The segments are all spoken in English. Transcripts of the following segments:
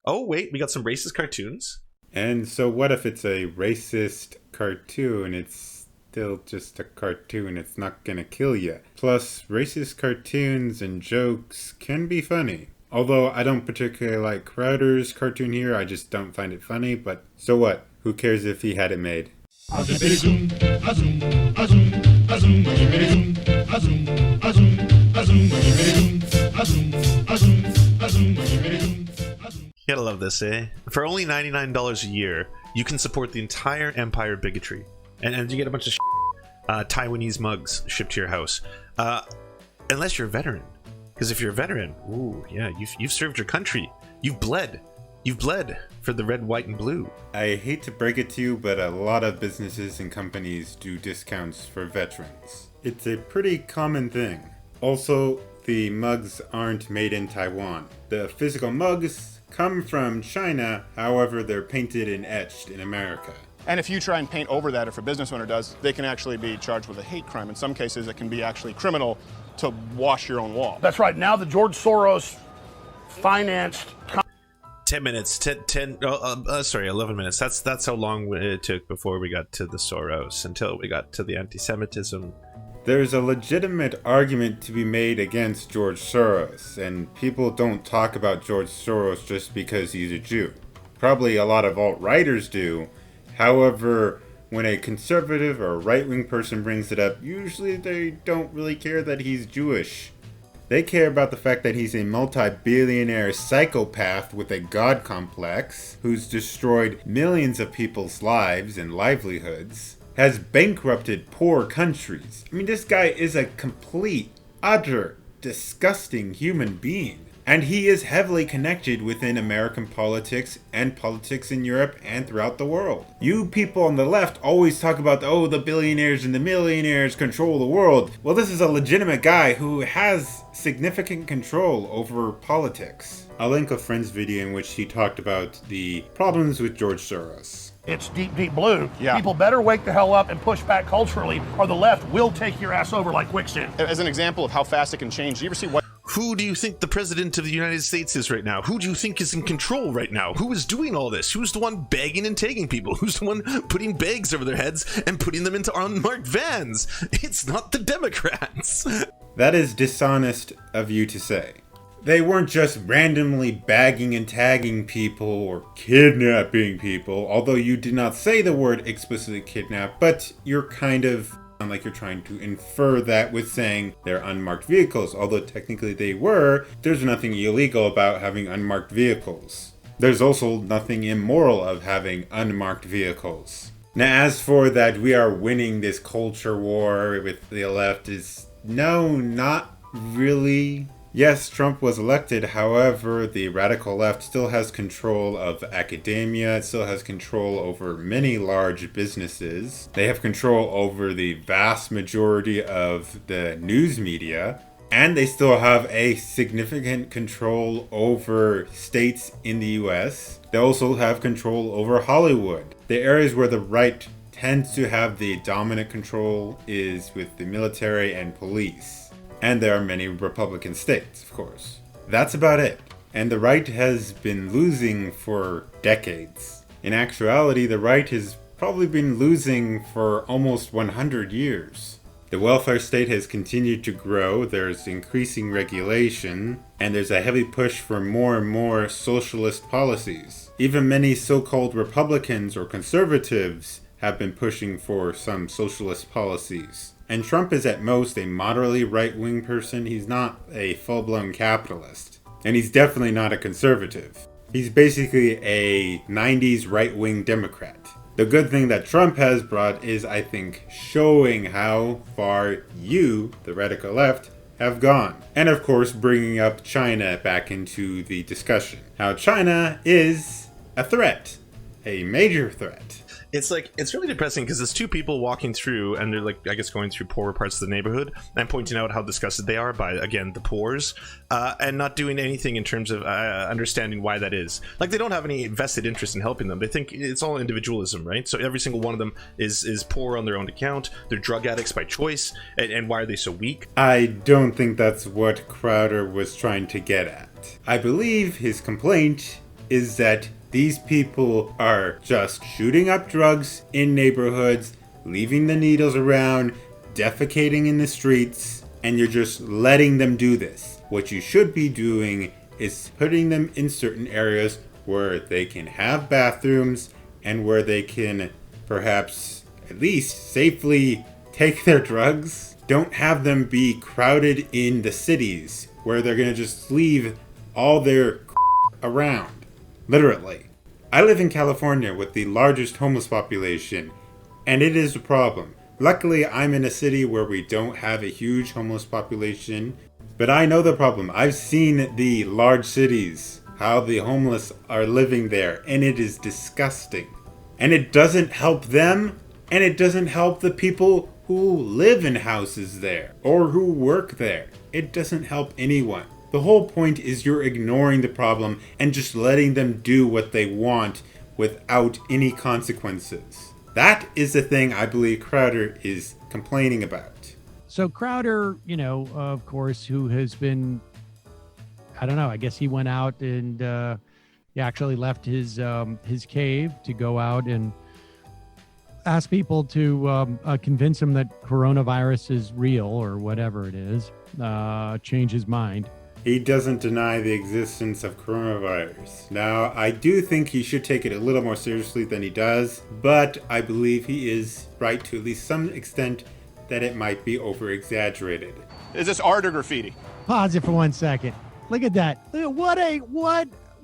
Oh, wait, we got some racist cartoons. And so what if it's a racist cartoon? It's still just a cartoon. It's not gonna kill you. Plus, racist cartoons and jokes can be funny. Although I don't particularly like Crowder's cartoon here, I just don't find it funny, but so what? Who cares if he had it made? You gotta love this, eh? For only $99 a year, you can support the entire empire bigotry. And you get a bunch of Taiwanese mugs shipped to your house. Unless you're a veteran. Because if you're a veteran, ooh, yeah, you've served your country. You've bled. You've bled for the red, white, and blue. I hate to break it to you, but a lot of businesses and companies do discounts for veterans. It's a pretty common thing. Also, the mugs aren't made in Taiwan. The physical mugs come from China, however, they're painted and etched in America. And if you try and paint over that, if a business owner does, they can actually be charged with a hate crime. In some cases, it can be actually criminal to wash your own wall. That's right. Now the George Soros financed 10 minutes, 11 minutes. That's how long it took before we got to the Soros, until we got to the anti-Semitism. There's a legitimate argument to be made against George Soros, and people don't talk about George Soros just because he's a Jew. Probably a lot of alt-righters do. However, when a conservative or right-wing person brings it up, usually they don't really care that he's Jewish. They care about the fact that he's a multi-billionaire psychopath with a god complex who's destroyed millions of people's lives and livelihoods, has bankrupted poor countries. I mean, this guy is a complete, utter, disgusting human being. And he is heavily connected within American politics and politics in Europe and throughout the world. You people on the left always talk about, the billionaires and the millionaires control the world. Well, this is a legitimate guy who has significant control over politics. I'll link a friend's video in which he talked about the problems with George Soros. It's deep, deep blue. Yeah. People better wake the hell up and push back culturally, or the left will take your ass over like quicksand. As an example of how fast it can change, do you ever see what? Who do you think the president of the United States is right now? Who do you think is in control right now? Who is doing all this? Who's the one bagging and tagging people? Who's the one putting bags over their heads and putting them into unmarked vans? It's not the Democrats. That is dishonest of you to say. They weren't just randomly bagging and tagging people or kidnapping people, although you did not say the word explicitly kidnap, but you're kind of like you're trying to infer that with saying they're unmarked vehicles, although technically they were. There's nothing illegal about having unmarked vehicles. There's also nothing immoral of having unmarked vehicles. Now, as for that we are winning this culture war with the left, is no, not really. Yes, Trump was elected, however, the radical left still has control of academia, it still has control over many large businesses. They have control over the vast majority of the news media, and they still have a significant control over states in the US. They also have control over Hollywood. The areas where the right tends to have the dominant control is with the military and police. And there are many Republican states, of course. That's about it. And the right has been losing for decades. In actuality, the right has probably been losing for almost 100 years. The welfare state has continued to grow, there's increasing regulation, and there's a heavy push for more and more socialist policies. Even many so-called Republicans or conservatives have been pushing for some socialist policies. And Trump is at most a moderately right-wing person. He's not a full-blown capitalist. And he's definitely not a conservative. He's basically a 90s right-wing Democrat. The good thing that Trump has brought is, I think, showing how far you, the radical left, have gone. And of course, bringing up China back into the discussion. How China is a threat. A major threat. It's really depressing because it's two people walking through and they're like, I guess, going through poorer parts of the neighborhood and pointing out how disgusted they are by, again, the poors, and not doing anything in terms of understanding why that is. Like, they don't have any vested interest in helping them. They think it's all individualism, right? So every single one of them is poor on their own account. They're drug addicts by choice. And why are they so weak? I don't think that's what Crowder was trying to get at. I believe his complaint is that these people are just shooting up drugs in neighborhoods, leaving the needles around, defecating in the streets, and you're just letting them do this. What you should be doing is putting them in certain areas where they can have bathrooms and where they can perhaps at least safely take their drugs. Don't have them be crowded in the cities where they're going to just leave all their around. Literally. I live in California with the largest homeless population, and it is a problem. Luckily, I'm in a city where we don't have a huge homeless population, but I know the problem. I've seen the large cities, how the homeless are living there, and it is disgusting. And it doesn't help them, and it doesn't help the people who live in houses there, or who work there. It doesn't help anyone. The whole point is you're ignoring the problem and just letting them do what they want without any consequences. That is the thing I believe Crowder is complaining about. So Crowder, of course, who has been, I don't know, I guess he went out and he actually left his cave to go out and ask people to convince him that coronavirus is real or whatever it is, change his mind. He doesn't deny the existence of coronavirus. Now, I do think he should take it a little more seriously than he does, but I believe he is right to at least some extent that it might be over-exaggerated. Is this art or graffiti? Pause it for 1 second. Look at that. Look at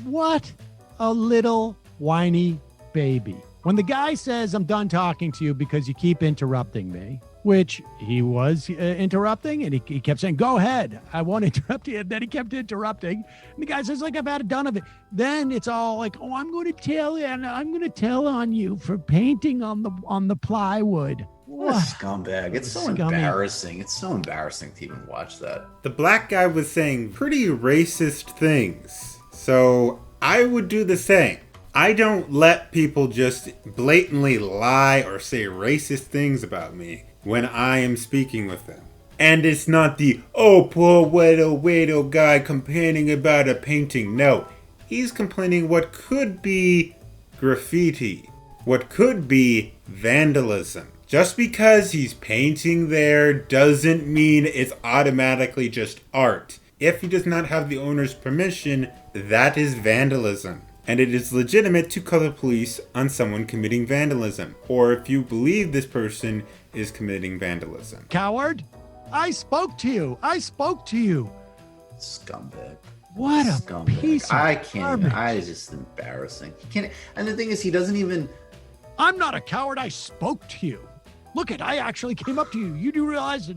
what a little whiny baby. When the guy says, I'm done talking to you because you keep interrupting me, which he was interrupting, and he kept saying, go ahead, I won't interrupt you. And then he kept interrupting. And the guy says, like, I've had it done of it. Then it's all like, oh, I'm going to tell you, and I'm going to tell on you for painting on the plywood. What a scumbag. It's so embarrassing. It's so embarrassing to even watch that. The black guy was saying pretty racist things, so I would do the same. I don't let people just blatantly lie or say racist things about me when I am speaking with them. And it's not the, oh, poor weirdo guy complaining about a painting. No, he's complaining what could be graffiti, what could be vandalism. Just because he's painting there doesn't mean it's automatically just art. If he does not have the owner's permission, that is vandalism. And it is legitimate to call the police on someone committing vandalism, or if you believe this person is committing vandalism. Coward, I spoke to you. Scumbag. What a Scumbag. piece of garbage. It's just embarrassing. He can't, and the thing is, he doesn't even... I'm not a coward. I spoke to you. Look I actually came up to you. You do realize that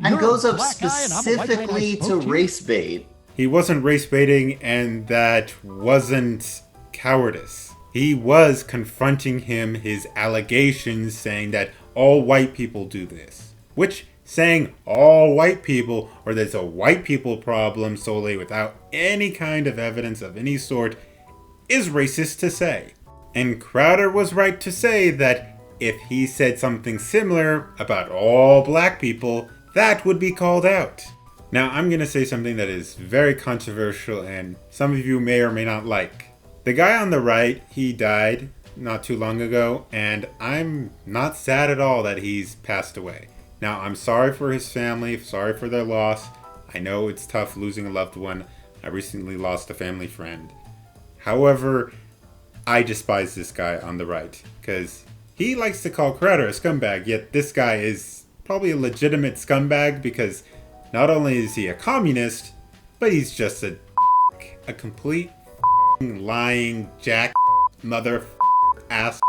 and goes up specifically to race bait. He wasn't race baiting, and that wasn't cowardice. He was confronting his allegations, saying that all white people do this. Which, saying all white people, or there's a white people problem solely without any kind of evidence of any sort, is racist to say. And Crowder was right to say that if he said something similar about all black people, that would be called out. Now, I'm going to say something that is very controversial and some of you may or may not like. The guy on the right, he died not too long ago, and I'm not sad at all that he's passed away. Now, I'm sorry for his family, sorry for their loss. I know it's tough losing a loved one. I recently lost a family friend. However, I despise this guy on the right, because he likes to call Crowder a scumbag, yet this guy is probably a legitimate scumbag because not only is he a communist, but he's just a complete lying jack mother ass,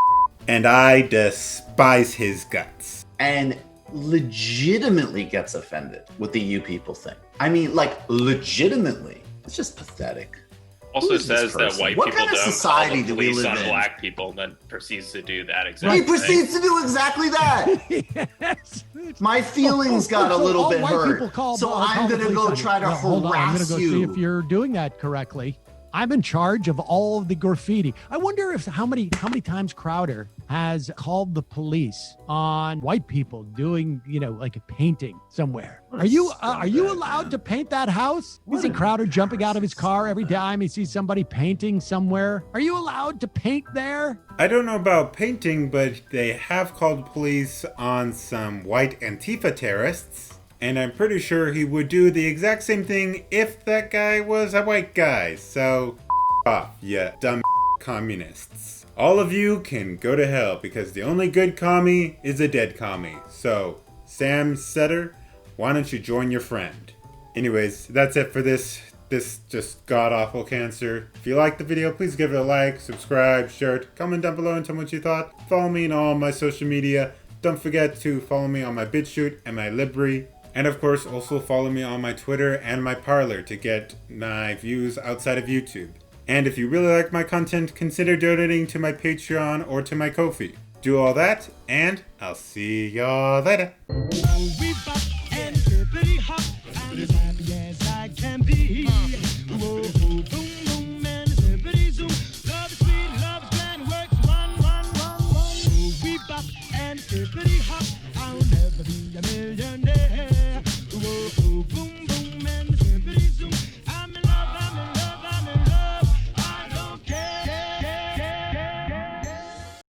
and I despise his guts. And legitimately gets offended with the you people thing. I mean, like, legitimately. It's just pathetic. Also says that white what people kind of don't society call the do we police live on in? black people, and then proceeds to do that exact He thing. proceeds to do exactly that. Yes. My feelings got a little all bit white hurt. people call- So call I'm the going to police go on try you. to Yeah, hold on, I'm harass gonna go you. see if you're doing that correctly. I'm in charge of all of the graffiti. I wonder if how many times Crowder has called the police on white people doing, like a painting somewhere. Are you allowed to paint that house? You see Crowder jumping out of his car every time he sees somebody painting somewhere. Are you allowed to paint there? I don't know about painting, but they have called police on some white Antifa terrorists. And I'm pretty sure he would do the exact same thing if that guy was a white guy. So, off, you dumb communists. All of you can go to hell because the only good commie is a dead commie. So, Sam Seder, why don't you join your friend? Anyways, that's it for this just god-awful cancer. If you liked the video, please give it a like, subscribe, share it, comment down below and tell me what you thought. Follow me on all my social media. Don't forget to follow me on my BitChute and my Libri. And of course, also follow me on my Twitter and my Parler to get my views outside of YouTube. And if you really like my content, consider donating to my Patreon or to my Ko-fi. Do all that, and I'll see y'all later. I'll never be a millionaire. Whoa, boom.